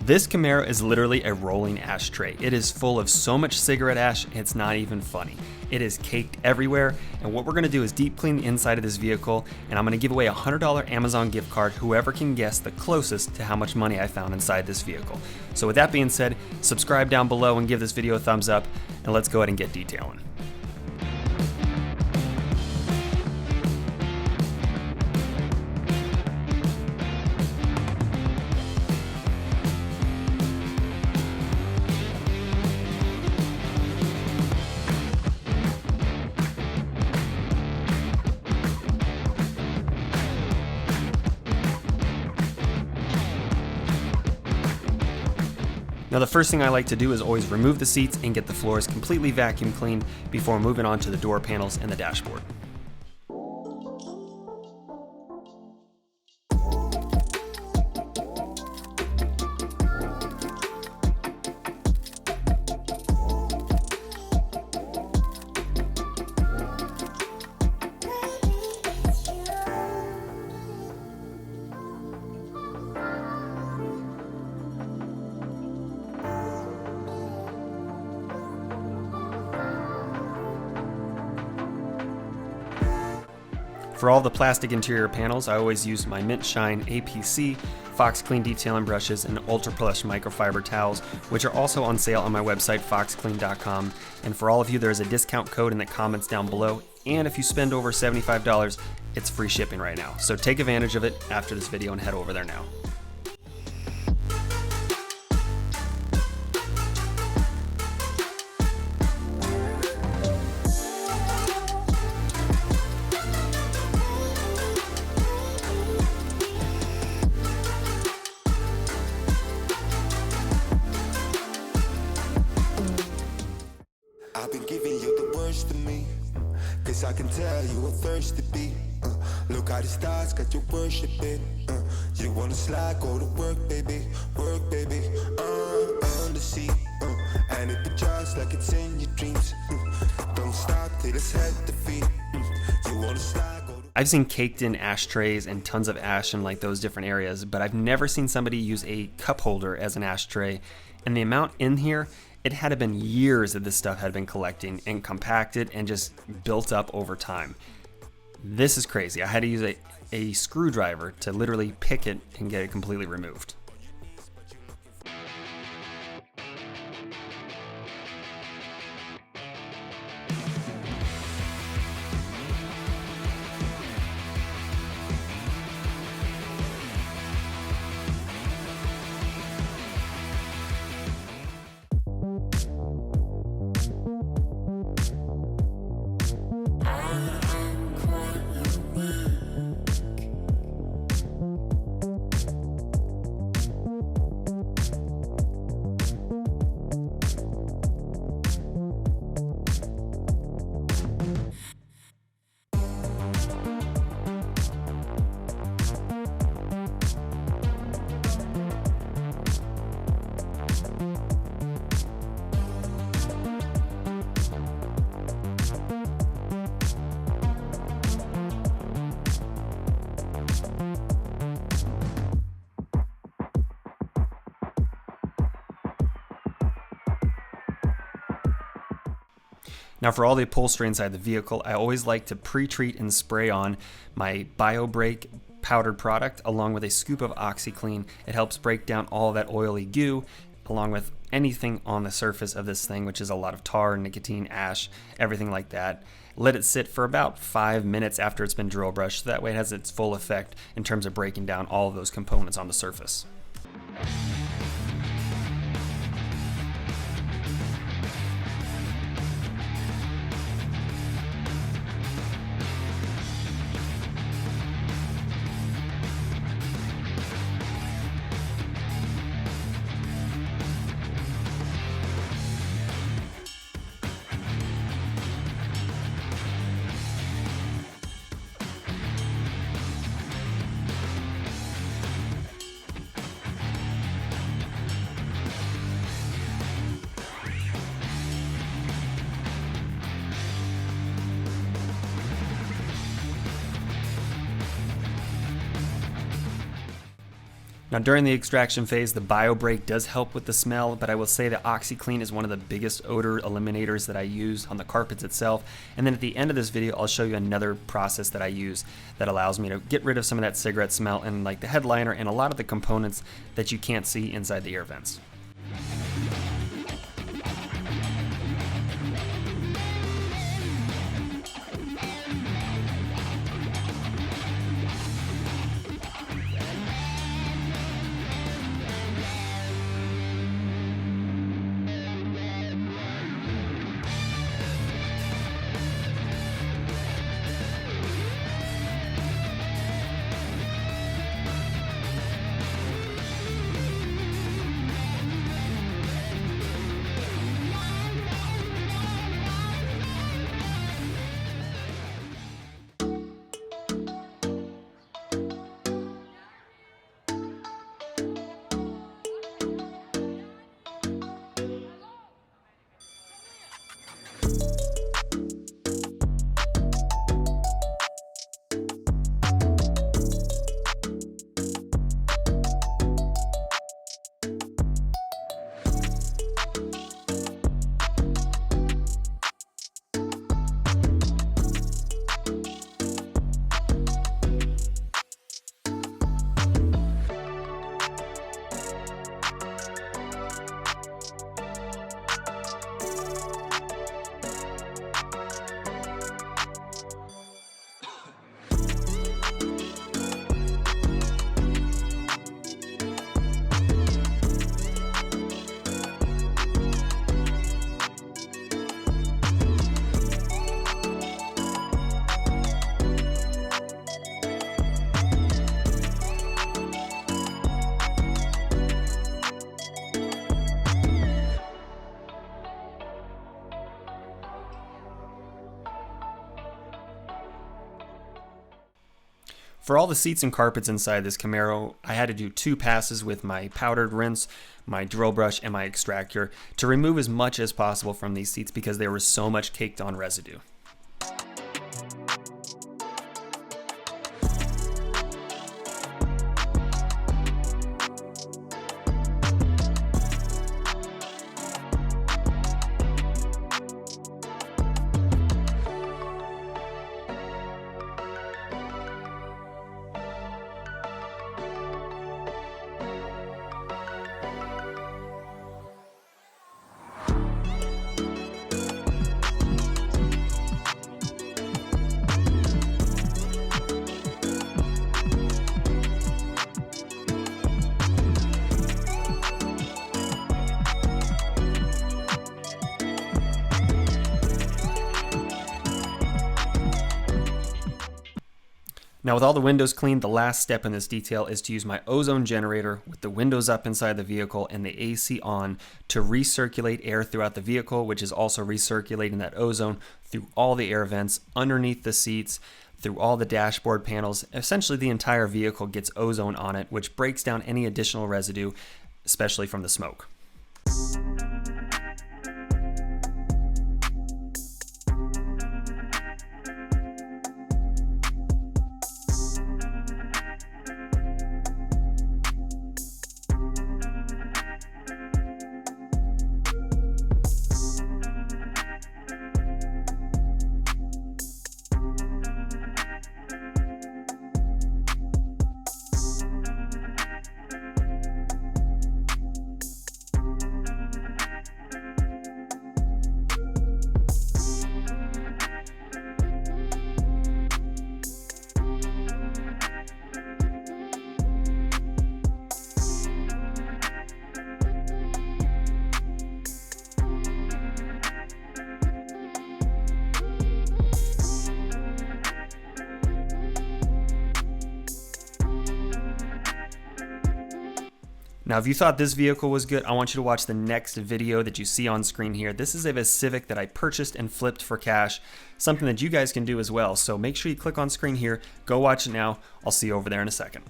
This Camaro is literally a rolling ashtray. It is full of so much cigarette ash, it's not even funny. It is caked everywhere, and what we're gonna do is deep clean the inside of this vehicle, and I'm gonna give away a $100 Amazon gift card, whoever can guess the closest to how much money I found inside this vehicle. So with that being said, subscribe down below and give this video a thumbs up, and let's go ahead and get detailing. Now the first thing I like to do is always remove the seats and get the floors completely vacuum cleaned before moving on to the door panels and the dashboard. For all the plastic interior panels, I always use my Mint Shine APC, Fox Clean detailing brushes, and Ultra Plush microfiber towels, which are also on sale on my website, foxclean.com. And for all of you, there's a discount code in the comments down below. And if you spend over $75, it's free shipping right now. So take advantage of it after this video and head over there now. I've been giving you the worst of me, cause I can tell you a thirsty beat. Look how the stars got you worshiping. You wanna slide, go to work, baby, on the seat. And it be just like it's in your dreams. Don't stop till it's head to feet. You wanna slide, go to I've seen caked in ashtrays and tons of ash in like those different areas, but I've never seen somebody use a cup holder as an ashtray. And the amount in here, it had been years that this stuff had been collecting and compacted and just built up over time. This is crazy. I had to use a screwdriver to literally pick it and get it completely removed. Now for all the upholstery inside the vehicle, I always like to pre-treat and spray on my BioBreak powdered product along with a scoop of OxyClean. It helps break down all that oily goo along with anything on the surface of this thing, which is a lot of tar, nicotine, ash, everything like that. Let it sit for about 5 minutes after it's been drill brushed, so that way it has its full effect in terms of breaking down all of those components on the surface. Now during the extraction phase, the BioBrake does help with the smell, but I will say that OxiClean is one of the biggest odor eliminators that I use on the carpets itself. And then at the end of this video, I'll show you another process that I use that allows me to get rid of some of that cigarette smell and like the headliner and a lot of the components that you can't see inside the air vents. For all the seats and carpets inside this Camaro, I had to do 2 passes with my powdered rinse, my drill brush, and my extractor to remove as much as possible from these seats because there was so much caked on residue. Now with all the windows cleaned, the last step in this detail is to use my Ozone generator with the windows up inside the vehicle and the AC on to recirculate air throughout the vehicle, which is also recirculating that ozone through all the air vents, underneath the seats, through all the dashboard panels. Essentially the entire vehicle gets ozone on it, which breaks down any additional residue, especially from the smoke. Now, if you thought this vehicle was good, I want you to watch the next video that you see on screen here. This is a Civic that I purchased and flipped for cash, something that you guys can do as well. So make sure you click on screen here, go watch it now. I'll see you over there in a second.